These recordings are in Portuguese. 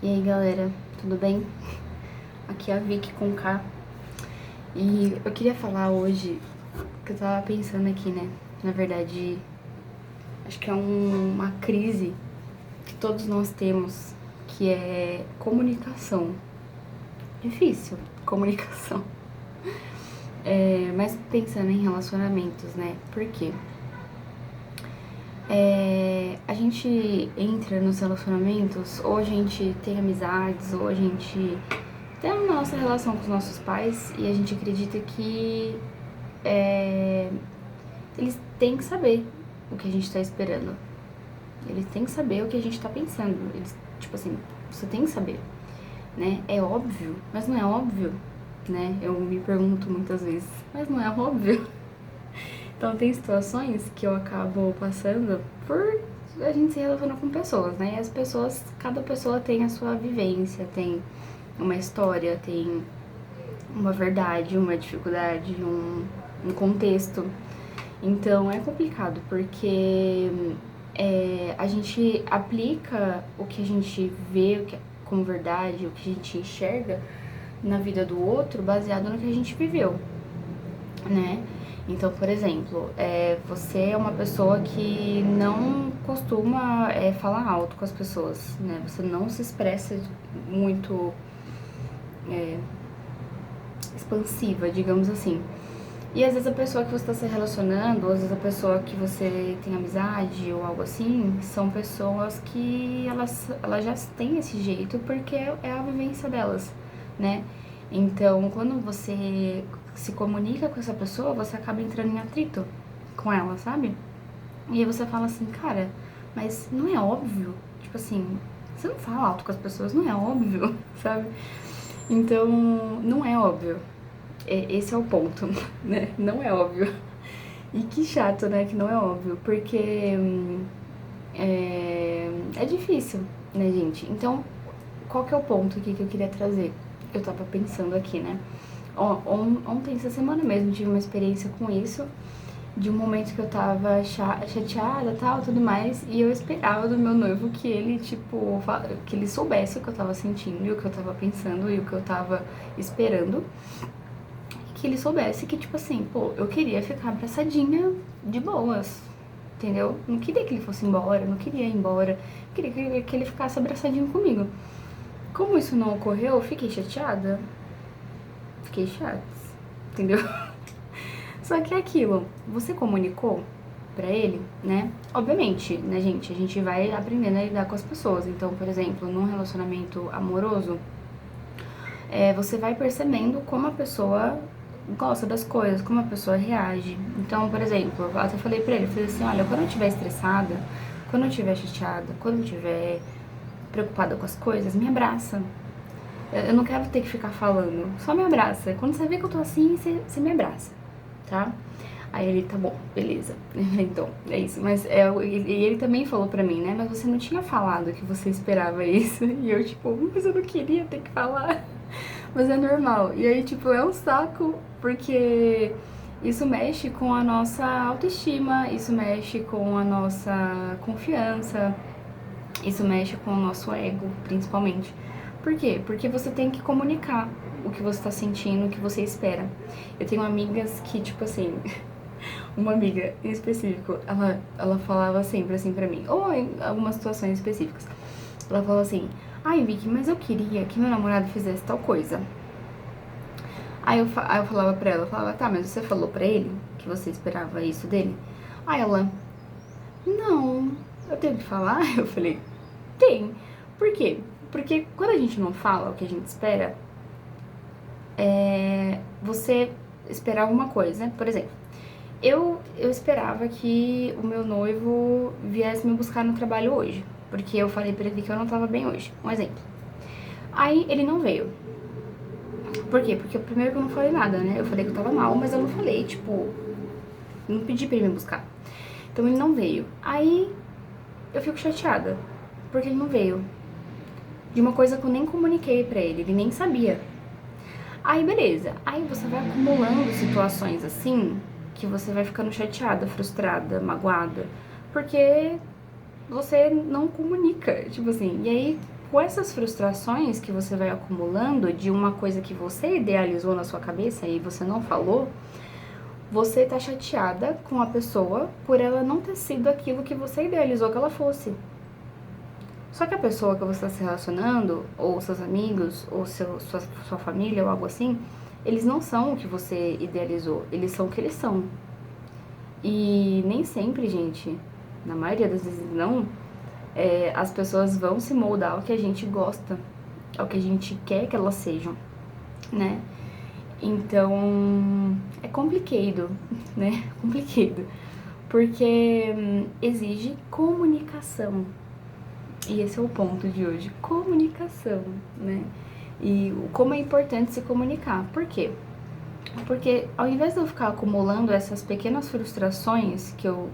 E aí galera, tudo bem? Aqui é a Vicky com K. E eu queria falar hoje, que eu tava pensando aqui, né? Na verdade, acho que é uma crise que todos nós temos, que é comunicação. Difícil, comunicação. Mas pensando em relacionamentos, né? Por quê? A gente entra nos relacionamentos, ou a gente tem amizades, ou a gente tem a nossa relação com os nossos pais e a gente acredita que eles têm que saber o que a gente tá esperando. Eles têm que saber o que a gente tá pensando. Eles, tipo assim, você tem que saber, né? É óbvio, mas não é óbvio, né? Eu me pergunto muitas vezes, mas não é óbvio. Então tem situações que eu acabo passando por a gente se relacionar com pessoas, né? E as pessoas, cada pessoa tem a sua vivência, tem uma história, tem uma verdade, uma dificuldade, um contexto. Então é complicado, porque a gente aplica o que a gente vê como verdade, o que a gente enxerga na vida do outro baseado no que a gente viveu, né? Então, por exemplo, você é uma pessoa que não costuma falar alto com as pessoas, né? Você não se expressa muito expansiva, digamos assim. E às vezes a pessoa que você está se relacionando, ou às vezes a pessoa que você tem amizade ou algo assim, são pessoas que elas já têm esse jeito porque é a vivência delas, né? Então, quando você se comunica com essa pessoa, você acaba entrando em atrito com ela, sabe? E aí você fala assim, cara, mas não é óbvio? Tipo assim, você não fala alto com as pessoas, não é óbvio, sabe? Então, não é óbvio. Esse é o ponto, né? Não é óbvio. E que chato, né? Que não é óbvio, porque é difícil, né, gente? Então, qual que é o ponto aqui que eu queria trazer? Eu tava pensando aqui, né? Ontem, essa semana mesmo, tive uma experiência com isso, de um momento que eu tava chateada, tal, tudo mais, e eu esperava do meu noivo que ele, tipo, que ele soubesse o que eu tava sentindo, e o que eu tava pensando, e o que eu tava esperando, que ele soubesse que, tipo assim, pô, eu queria ficar abraçadinha de boas, entendeu? Não queria que ele fosse embora, não queria ir embora, queria que ele ficasse abraçadinho comigo. Como isso não ocorreu, eu fiquei chateada. Fiquei chata, entendeu? Só que é aquilo, você comunicou pra ele, né? Obviamente, né, gente, a gente vai aprendendo a lidar com as pessoas. Então, por exemplo, num relacionamento amoroso, você vai percebendo como a pessoa gosta das coisas, como a pessoa reage. Então, por exemplo, eu até falei pra ele, falei assim, olha, quando eu estiver estressada, quando eu estiver chateada, quando eu estiver preocupada com as coisas, me abraça. Eu não quero ter que ficar falando, só me abraça. Quando você vê que eu tô assim, você me abraça, tá? Aí ele, tá bom, beleza. Então, é isso. Mas e ele também falou pra mim, né? Mas você não tinha falado que você esperava isso. E eu, tipo, mas eu não queria ter que falar. Mas é normal. E aí, tipo, é um saco, porque isso mexe com a nossa autoestima, isso mexe com a nossa confiança, isso mexe com o nosso ego, principalmente. Por quê? Porque você tem que comunicar o que você tá sentindo, o que você espera. Eu tenho amigas que, tipo assim, uma amiga em específico, ela falava sempre assim pra mim, ou em algumas situações específicas. Ela falava assim, ai Vicky, mas eu queria que meu namorado fizesse tal coisa. Aí eu falava pra ela, eu falava, tá, mas você falou pra ele que você esperava isso dele? Aí ela, não, eu tenho que falar? Eu falei, tem. Por quê? Porque quando a gente não fala o que a gente espera, você esperar alguma coisa, né? Por exemplo, eu esperava que o meu noivo viesse me buscar no trabalho hoje, porque eu falei pra ele que eu não tava bem hoje. Um exemplo. Aí ele não veio. Por quê? Porque primeiro que eu não falei nada, né? Eu falei que eu tava mal, mas eu não falei, tipo, não pedi pra ele me buscar. Então ele não veio. Aí eu fico chateada, porque ele não veio. De uma coisa que eu nem comuniquei pra ele, ele nem sabia. Aí beleza. Aí você vai acumulando situações assim, que você vai ficando chateada, frustrada, magoada, porque você não comunica, tipo assim. E aí com essas frustrações que você vai acumulando de uma coisa que você idealizou na sua cabeça e você não falou, você tá chateada com a pessoa por ela não ter sido aquilo que você idealizou que ela fosse. Só que a pessoa que você está se relacionando, ou seus amigos, ou sua família, ou algo assim, eles não são o que você idealizou, eles são o que eles são. E nem sempre, gente, na maioria das vezes não, as pessoas vão se moldar ao que a gente gosta, ao que a gente quer que elas sejam, né? Então, é complicado, né? Complicado. Porque exige comunicação. E esse é o ponto de hoje, comunicação, né? E como é importante se comunicar. Por quê? Porque ao invés de eu ficar acumulando essas pequenas frustrações que eu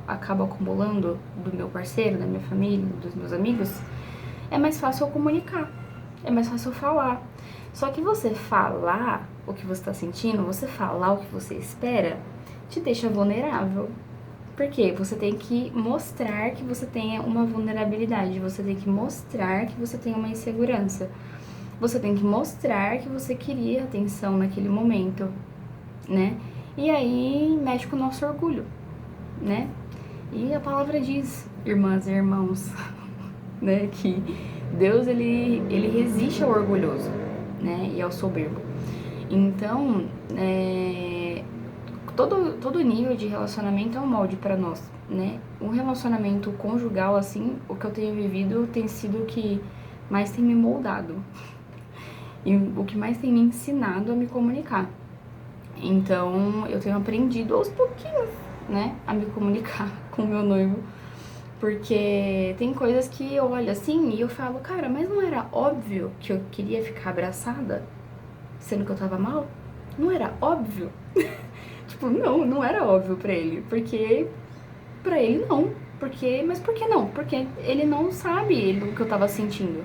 acabo acumulando do meu parceiro, da minha família, dos meus amigos, é mais fácil eu comunicar, é mais fácil eu falar. Só que você falar o que você está sentindo, você falar o que você espera, te deixa vulnerável. Porque você tem que mostrar que você tenha uma vulnerabilidade, você tem que mostrar que você tem uma insegurança. Você tem que mostrar que você queria atenção naquele momento, né? E aí mexe com o nosso orgulho, né? E a palavra diz, irmãs e irmãos, né? Que Deus, ele resiste ao orgulhoso, né? E ao soberbo. Então, todo nível de relacionamento é um molde pra nós, né? Um relacionamento conjugal, assim, o que eu tenho vivido tem sido o que mais tem me moldado. E o que mais tem me ensinado a me comunicar. Então, eu tenho aprendido aos pouquinhos, né, a me comunicar com o meu noivo. Porque tem coisas que eu olho assim e eu falo, cara, mas não era óbvio que eu queria ficar abraçada, sendo que eu tava mal? Não era óbvio? Tipo, não era óbvio pra ele. Porque pra ele não. Mas por que não? Porque ele não sabe o que eu tava sentindo.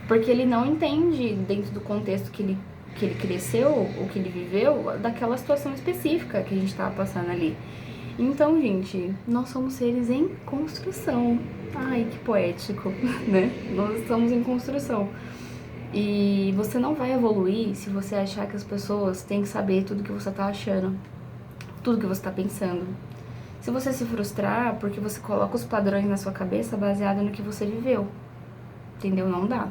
Porque ele não entende, dentro do contexto que ele cresceu, ou que ele viveu, daquela situação específica que a gente tava passando ali. Então, gente, nós somos seres em construção. Ai, que poético, né? Nós estamos em construção. E você não vai evoluir se você achar que as pessoas têm que saber tudo que você tá achando, tudo que você tá pensando. Se você se frustrar porque você coloca os padrões na sua cabeça baseado no que você viveu, entendeu? Não dá,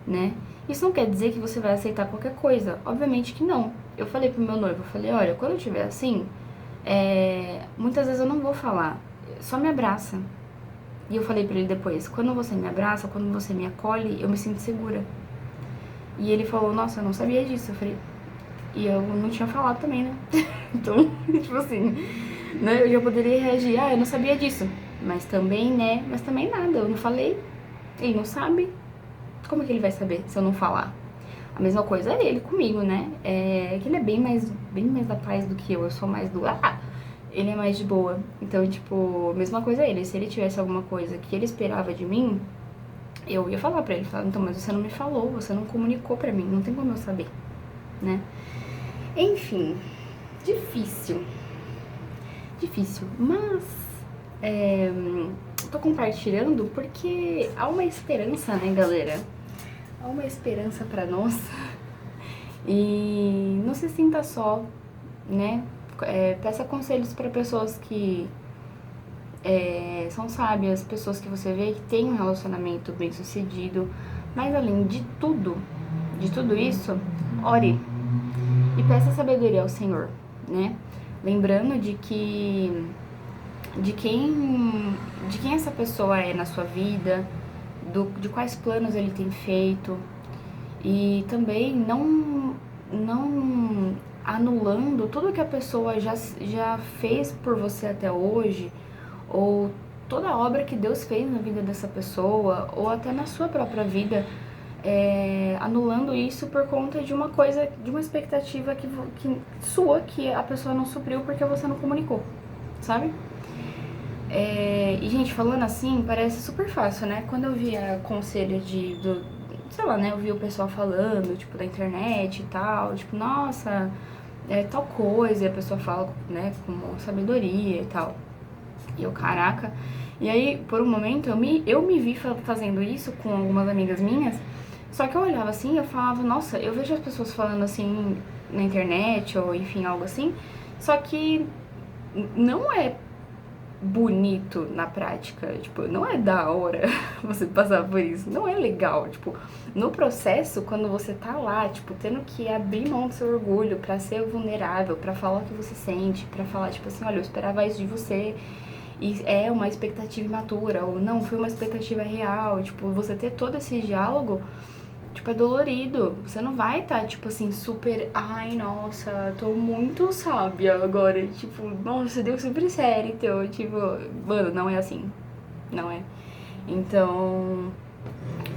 né? Isso não quer dizer que você vai aceitar qualquer coisa, obviamente que não. Eu falei pro meu noivo, eu falei, olha, quando eu estiver assim, muitas vezes eu não vou falar, só me abraça. E eu falei pra ele depois, quando você me abraça, quando você me acolhe, eu me sinto segura. E ele falou, nossa, eu não sabia disso. Eu falei, e eu não tinha falado também, né? Então, tipo assim, né? Eu já poderia reagir, eu não sabia disso. Mas também, né? Mas também nada, eu não falei. Ele não sabe. Como é que ele vai saber se eu não falar? A mesma coisa é ele comigo, né? Que ele é bem mais da paz do que eu sou mais do... ele é mais de boa. Então, tipo, mesma coisa é ele. Se ele tivesse alguma coisa que ele esperava de mim, eu ia falar pra ele. Falar, então, mas você não me falou, você não comunicou pra mim. Não tem como eu saber, né? Enfim, difícil. Mas, tô compartilhando porque há uma esperança, né, galera? Há uma esperança pra nós. E não se sinta só, né? Peça conselhos pra pessoas que são sábias, pessoas que você vê que tem um relacionamento bem sucedido. Mas além de tudo isso, ore e peça sabedoria ao Senhor, né? Lembrando de quem essa pessoa é na sua vida, de quais planos ele tem feito, e também não anulando tudo que a pessoa já fez por você até hoje, ou toda a obra que Deus fez na vida dessa pessoa, ou até na sua própria vida, anulando isso por conta de uma coisa, de uma expectativa que a pessoa não supriu porque você não comunicou, sabe? E, gente, falando assim, parece super fácil, né? Quando eu via conselho sei lá, né? Eu via o pessoal falando, tipo, da internet e tal, tipo, nossa, tal coisa, e a pessoa fala, né, com sabedoria e tal. E eu, caraca. E aí, por um momento, eu me vi fazendo isso com algumas amigas minhas, só que eu olhava assim e eu falava, nossa, eu vejo as pessoas falando assim na internet, ou enfim, algo assim, só que não é bonito na prática, tipo, não é da hora você passar por isso, não é legal, tipo, no processo, quando você tá lá, tipo, tendo que abrir mão do seu orgulho pra ser vulnerável, pra falar o que você sente, pra falar, tipo assim, olha, eu esperava isso de você, e é uma expectativa imatura, ou não, foi uma expectativa real, tipo, você ter todo esse diálogo, tipo, é dolorido. Você não vai estar, tipo assim, super, ai, nossa, tô muito sábia agora. Tipo, nossa, deu super sério, então, tipo, mano, não é assim. Não é. Então,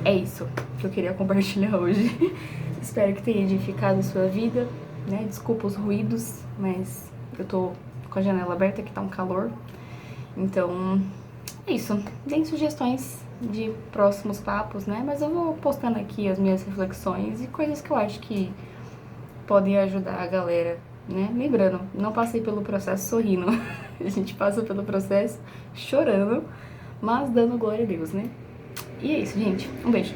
é isso que eu queria compartilhar hoje. Espero que tenha edificado a sua vida, né? Desculpa os ruídos, mas eu tô com a janela aberta, que tá um calor. Então, é isso. Deem sugestões de próximos papos, né? Mas eu vou postando aqui as minhas reflexões e coisas que eu acho que podem ajudar a galera, né? Lembrando, não passei pelo processo sorrindo. A gente passa pelo processo chorando, mas dando glória a Deus, né? E é isso, gente. Um beijo.